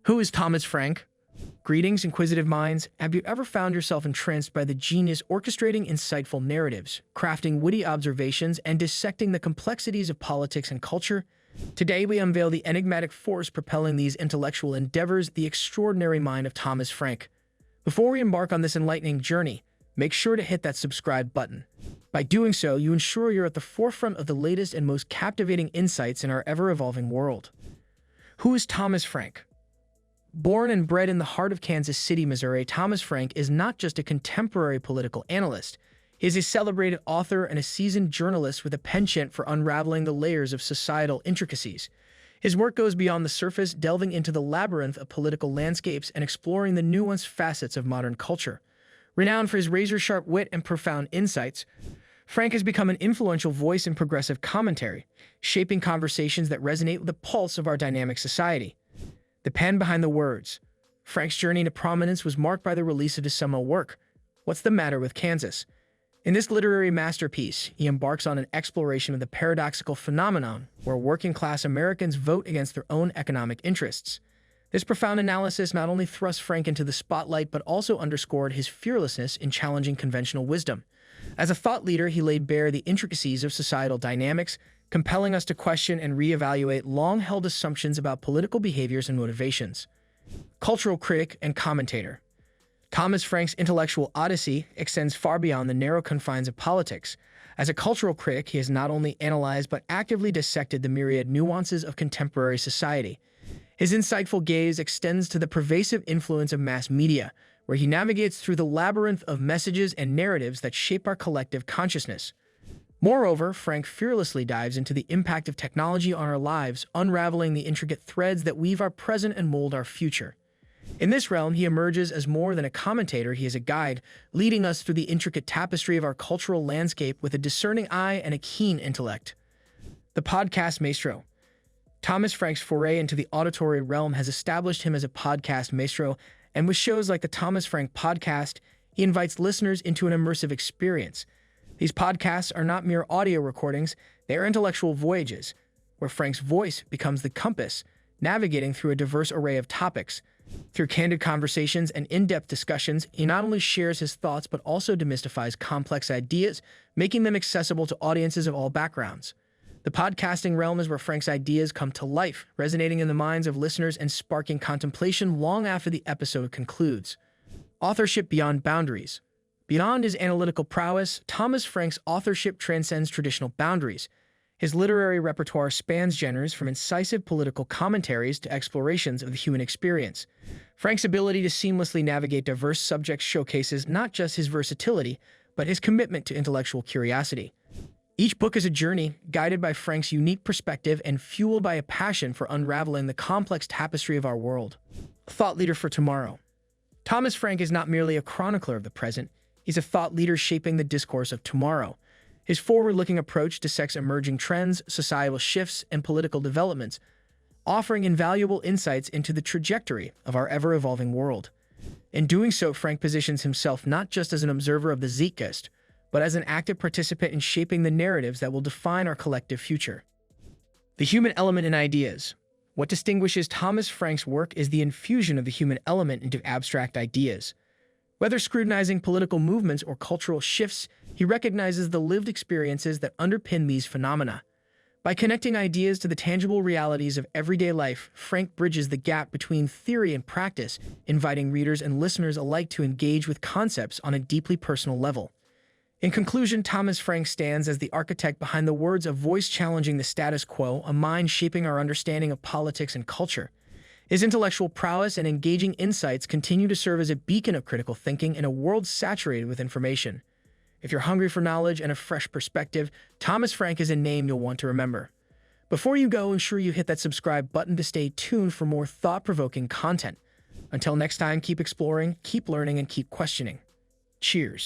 Who is Thomas Frank? Greetings, inquisitive minds. Have you ever found yourself entranced by the genius orchestrating insightful narratives, crafting witty observations, and dissecting the complexities of politics and culture? Today, we unveil the enigmatic force propelling these intellectual endeavors, the extraordinary mind of Thomas Frank. Before we embark on this enlightening journey, make sure to hit that subscribe button. By doing so, you ensure you're at the forefront of the latest and most captivating insights in our ever-evolving world. Who is Thomas Frank? Born and bred in the heart of Kansas City, Missouri, Thomas Frank is not just a contemporary political analyst. He is a celebrated author and a seasoned journalist with a penchant for unraveling the layers of societal intricacies. His work goes beyond the surface, delving into the labyrinth of political landscapes and exploring the nuanced facets of modern culture. Renowned for his razor-sharp wit and profound insights, Frank has become an influential voice in progressive commentary, shaping conversations that resonate with the pulse of our dynamic society. The pen behind the words. Frank's journey to prominence was marked by the release of his seminal work, What's the Matter with Kansas? In this literary masterpiece, he embarks on an exploration of the paradoxical phenomenon where working-class Americans vote against their own economic interests. This profound analysis not only thrust Frank into the spotlight but also underscored his fearlessness in challenging conventional wisdom. As a thought leader, he laid bare the intricacies of societal dynamics, compelling us to question and reevaluate long-held assumptions about political behaviors and motivations. Cultural critic and commentator. Thomas Frank's intellectual odyssey extends far beyond the narrow confines of politics. As a cultural critic, he has not only analyzed but actively dissected the myriad nuances of contemporary society. His insightful gaze extends to the pervasive influence of mass media, where he navigates through the labyrinth of messages and narratives that shape our collective consciousness. Moreover, Frank fearlessly dives into the impact of technology on our lives, unraveling the intricate threads that weave our present and mold our future. In this realm, he emerges as more than a commentator, he is a guide, leading us through the intricate tapestry of our cultural landscape with a discerning eye and a keen intellect. The podcast maestro. Thomas Frank's foray into the auditory realm has established him as a podcast maestro, and with shows like the Thomas Frank Podcast, he invites listeners into an immersive experience. These podcasts are not mere audio recordings, they are intellectual voyages, where Frank's voice becomes the compass, navigating through a diverse array of topics. Through candid conversations and in-depth discussions, he not only shares his thoughts but also demystifies complex ideas, making them accessible to audiences of all backgrounds. The podcasting realm is where Frank's ideas come to life, resonating in the minds of listeners and sparking contemplation long after the episode concludes. Authorship beyond boundaries. Beyond his analytical prowess, Thomas Frank's authorship transcends traditional boundaries. His literary repertoire spans genres from incisive political commentaries to explorations of the human experience. Frank's ability to seamlessly navigate diverse subjects showcases not just his versatility, but his commitment to intellectual curiosity. Each book is a journey, guided by Frank's unique perspective and fueled by a passion for unraveling the complex tapestry of our world. Thought leader for tomorrow. Thomas Frank is not merely a chronicler of the present, he's a thought leader shaping the discourse of tomorrow. His forward-looking approach dissects emerging trends, societal shifts, and political developments, offering invaluable insights into the trajectory of our ever-evolving world. In doing so, Frank positions himself not just as an observer of the zeitgeist, but as an active participant in shaping the narratives that will define our collective future. The human element in ideas. What distinguishes Thomas Frank's work is the infusion of the human element into abstract ideas. Whether scrutinizing political movements or cultural shifts, he recognizes the lived experiences that underpin these phenomena. By connecting ideas to the tangible realities of everyday life, Frank bridges the gap between theory and practice, inviting readers and listeners alike to engage with concepts on a deeply personal level. In conclusion, Thomas Frank stands as the architect behind the words, a voice challenging the status quo, a mind shaping our understanding of politics and culture. His intellectual prowess and engaging insights continue to serve as a beacon of critical thinking in a world saturated with information. If you're hungry for knowledge and a fresh perspective, Thomas Frank is a name you'll want to remember. Before you go, ensure you hit that subscribe button to stay tuned for more thought-provoking content. Until next time, keep exploring, keep learning, and keep questioning. Cheers.